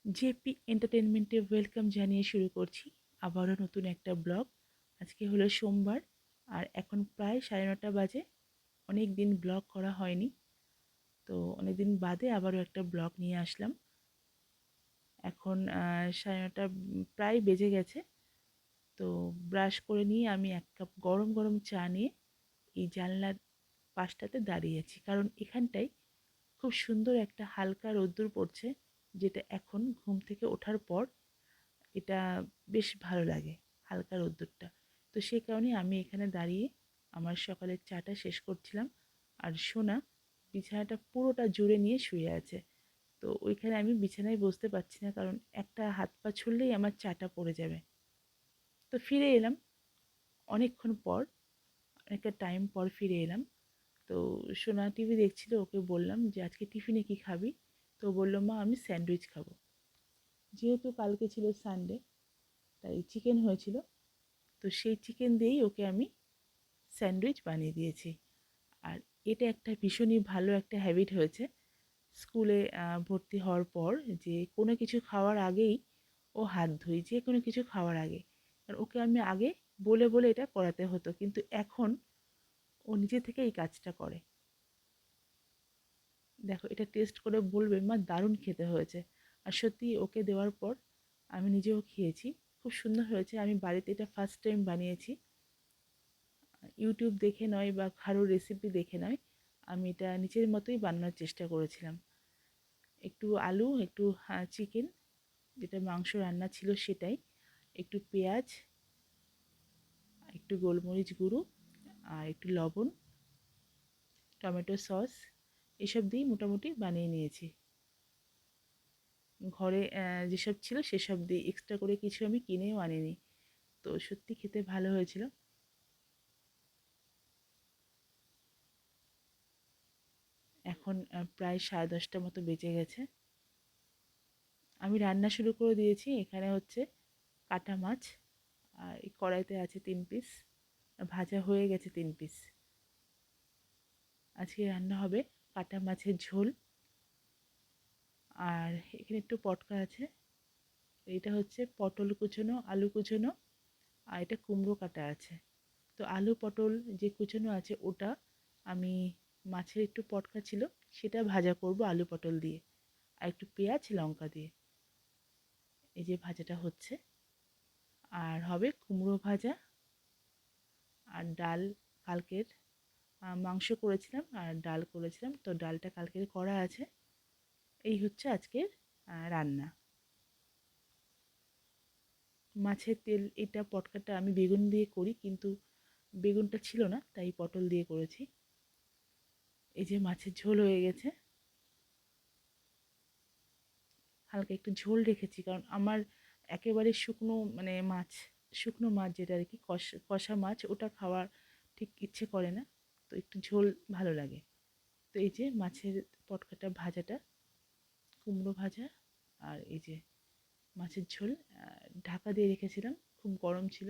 JP এন্টারটেনমেন্টে welcome জানিয়ে শুরু করছি আবারও নতুন একটা ব্লগ। আজকে হলো সোমবার আর এখন প্রায় 9:30 বাজে। অনেক দিন ব্লগ করা হয়নি, তো অনেক দিন বাদে আবারও একটা ব্লগ নিয়ে আসলাম। এখন 9:30 প্রায় বেজে গেছে। তো ব্রাশ করে নিয়ে আমি এক কাপ গরম গরম চা নিয়ে এই জানলার পাশটাতে দাঁড়িয়েছি, কারণ এখানটায় খুব সুন্দর একটা হালকা রোদ্দুর পড়ছে, যেটা এখন ঘুম থেকে ওঠার পর এটা বেশ ভালো লাগে, হালকা রোদ্দুরটা। তো সেই কারণে আমি এখানে দাঁড়িয়ে আমার সকালের চাটা শেষ করছিলাম। আর সোনা বিছানাটা পুরোটা জুড়ে নিয়ে শুয়ে আছে। তো ওইখানে আমি বিছানায় বসতে পারছি না, কারণ একটা হাত পা ছুড়লেই আমার চাটা পড়ে যাবে। তো ফিরে এলাম অনেকক্ষণ পর, অনেকটা টাইম পর ফিরে এলাম। তো সোনা টিভি দেখছিল, ওকে বললাম যে আজকে টিফিনে কি খাবি? তো বললো, মা আমি স্যান্ডউইচ খাবো। যেহেতু কালকে ছিল সানডে, তাই চিকেন হয়েছিল। তো সেই চিকেন দিয়েই ওকে আমি স্যান্ডউইচ বানিয়ে দিয়েছি। আর এটা একটা ভীষণই ভালো একটা হ্যাবিট হয়েছে স্কুলে ভর্তি হওয়ার পর, যে কোনো কিছু খাওয়ার আগেই ও হাত ধুই, যে কোনো কিছু খাওয়ার আগে। আর ওকে আমি আগে বলে বলে এটা করাতে হতো, কিন্তু এখন ও নিজে থেকে এই কাজটা করে। দেখো, এটা টেস্ট করে বলবে, মা দারুণ খেতে হয়েছে। আর সত্যি ওকে দেওয়ার পর আমি নিজেও খেয়েছি, খুব সুন্দর হয়েছে। আমি বাড়িতে এটা ফার্স্ট টাইম বানিয়েছি, ইউটিউব দেখে নয় বা কারোর রেসিপি দেখে নয়। আমি এটা নিজের মতোই বানানোর চেষ্টা করেছিলাম। একটু আলু, একটু চিকেন, যেটা মাংস রান্না ছিল সেটাই, একটু পেঁয়াজ, একটু গোলমরিচ গুঁড়ো, আর একটু লবণ, টমেটো সস, এসব দিয়েই মোটামুটি বানিয়ে নিয়েছি। ঘরে যেসব ছিল সেসব দিয়ে, এক্সট্রা করে কিছু আমি কিনেও আনিনি। তো সত্যি খেতে ভালো হয়েছিল। এখন প্রায় 10:30 মতো বেজে গেছে। আমি রান্না শুরু করে দিয়েছি। এখানে হচ্ছে কাটা মাছ, আর এই কড়াইতে আছে 3 পিস, ভাজা হয়ে গেছে 3 পিস। আজকে রান্না হবে কাটা মাছের ঝোল। আর এখানে একটু পটকা আছে। এটা হচ্ছে পটল কুচোনো, আলু কুচোনো, আর এটা কুমড়ো কাটা আছে। তো আলু পটল যে কুচোনো আছে ওটা আমি, মাছের একটু পটকা ছিল সেটা ভাজা করব আলু পটল দিয়ে, আর একটু পেঁয়াজ লঙ্কা দিয়ে। এই যে ভাজাটা হচ্ছে। আর হবে কুমড়ো ভাজা আর ডাল। কালকের মাংস করেছিলাম আর ডাল করেছিলাম, তো ডালটা কালকের করা আছে। এই হচ্ছে আজকের রান্না। মাছের তেল, এটা পটকাটা আমি বেগুন দিয়ে করি, কিন্তু বেগুনটা ছিল না তাই পটল দিয়ে করেছি। এই যে মাছের ঝোল হয়ে গেছে। হালকা একটু ঝোল রেখেছি, কারণ আমার একেবারে শুকনো মানে মাছ, শুকনো মাছ যেটা আর কি, কষা মাছ, ওটা খাওয়ার ঠিক ইচ্ছে করে না। তো একটু ঝোল ভালো লাগে। তো এই যে মাছের পটকাটা ভাজাটা, কুমড়ো ভাজা, আর এই যে মাছের ঝোল, ঢাকা দিয়ে রেখেছিলাম, খুব গরম ছিল,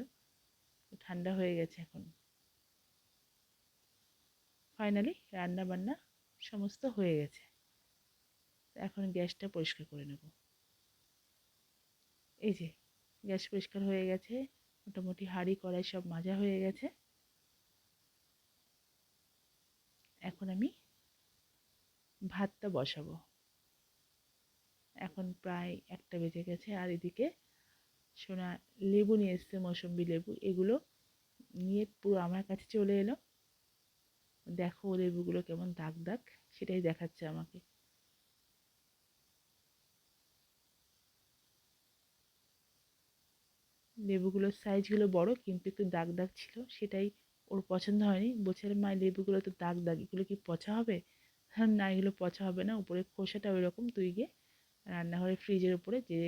ঠান্ডা হয়ে গেছে এখন। ফাইনালি রান্না বান্না সমস্ত হয়ে গেছে। এখন গ্যাসটা পরিষ্কার করে নেব। এই যে গ্যাস পরিষ্কার হয়ে গেছে, মোটামুটি হাঁড়ি কড়াই সব মাজা হয়ে গেছে। এখন আমি ভাতটা বসাবো। এখন প্রায় 1টা বেজে গেছে। আর এদিকে সোনা লেবু নিয়ে এসছে, মৌসম্বি লেবু, এগুলো নিয়ে পুরো আমার কাছে চলে এলো। দেখো লেবুগুলো কেমন দাগ দাগ, সেটাই দেখাচ্ছে আমাকে। লেবুগুলোর সাইজগুলো বড়, কিন্তু একটু দাগ দাগ ছিল, সেটাই ওর পছন্দ হয়নি। বলছে, মা লেবুগুলো তো দাগ দাগ, এগুলো কি পচা হবে? হ্যাঁ, না এগুলো পচা হবে না, উপরে খোসাটা ওই রকম, তুই গিয়ে রান্নাঘরে ফ্রিজের উপরে যে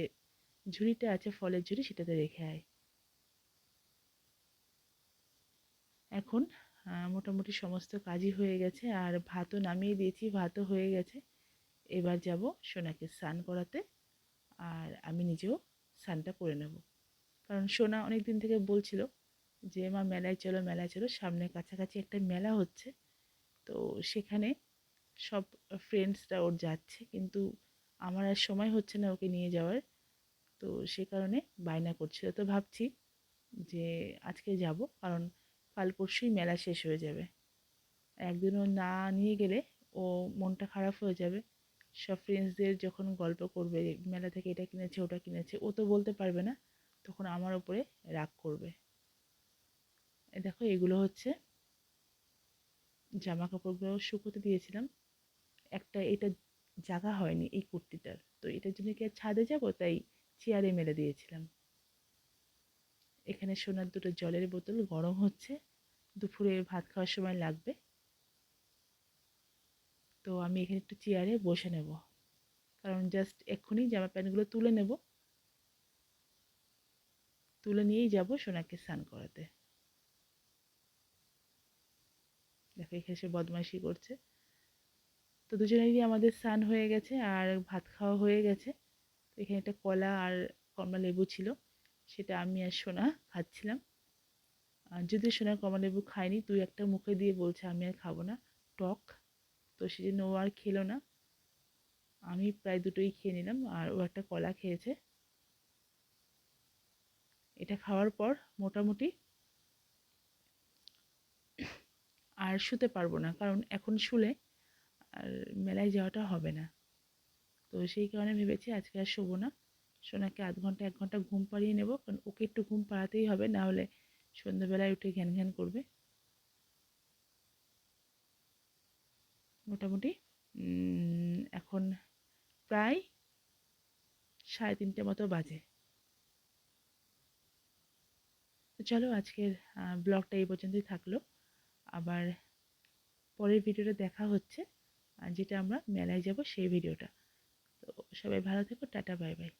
ঝুড়িটা আছে, ফলের ঝুড়ি, সেটাতে রেখে আয়। এখন মোটামুটি সমস্ত কাজই হয়ে গেছে, আর ভাতও নামিয়ে দিয়েছি, ভাতও হয়ে গেছে। এবার যাব সোনাকে স্নান করাতে, আর আমি নিজেও স্নানটা করে নেব। কারণ সোনা অনেক দিন থেকে বলছিল যে, মা মেলায় চলো, মেলায় চলো, সামনে কাছাকাছি একটা মেলা হচ্ছে। তো সেখানে সব ফ্রেন্ডসরা ওর যাচ্ছে, কিন্তু আমার আর সময় হচ্ছে না ওকে নিয়ে যাওয়ার, তো সে কারণে বায়না করছিল। তো ভাবছি যে আজকে যাব, কারণ কাল পরশুই মেলা শেষ হয়ে যাবে। একদিনও না নিয়ে গেলে ও মনটা খারাপ হয়ে যাবে। সব ফ্রেন্ডসদের যখন গল্প করবে মেলা থেকে এটা কিনেছে ওটা কিনেছে, ও তো বলতে পারবে না, তখন আমার ওপরে রাগ করবে। দেখো এগুলো হচ্ছে জামা কাপড়গুলো শুকোতে দিয়েছিলাম। এটা জাগা হয়নি এই কুর্তিটার, তো এটার জন্য কি আর ছাদে যাবো, তাই চেয়ারে মেলে দিয়েছিলাম। এখানে সোনার দুটো জলের বোতল গরম হচ্ছে, দুপুরে ভাত খাওয়ার সময় লাগবে। তো আমি এখানে একটু চেয়ারে বসে নেব, কারণ জাস্ট এক্ষুনি জামা প্যান্টগুলো তুলে নেব, তুলে নিয়েই যাব সোনাকে স্নান করাতে। দেখো এখানে সে বদমাইশি করছে। তো দুজনেরই আমাদের স্নান হয়ে গেছে আর ভাত খাওয়া হয়ে গেছে। তো এখানে একটা কলা আর কমলা লেবু ছিল, সেটা আমি আর সোনা খাচ্ছিলাম। আর যদিও সোনা কমলা লেবু খায়নি, তুই একটা মুখে দিয়ে বলছে আমি আর খাবো না, টক। তো সেজন্য ও আর খেলো না, আমি প্রায় দুটোই খেয়ে নিলাম আর ও একটা কলা খেয়েছে। এটা খাওয়ার পর মোটামুটি আর শুতে পারবো না, কারণ এখন শুলে আর মেলায় যাওয়াটা হবে না। তো সেই কারণে ভেবেছি আজকে আর শোবো না, সোনাকে আধ ঘন্টা 1 ঘন্টা ঘুম পাড়িয়ে নেব, কারণ ওকে একটু ঘুম পাড়াতেই হবে, না হলে সন্ধ্যেবেলায় উঠে ঘ্যান ঘ্যান করবে। মোটামুটি এখন প্রায় 3:30 মতো বাজে। তো চলো আজকের ব্লগটা এই পর্যন্তই থাকলো। আবার পরের ভিডিওটা দেখা হচ্ছে, যেটা আমরা মেলায় যাব সেই ভিডিওটা। তো সবাই ভালো থেকো, টাটা বাই বাই।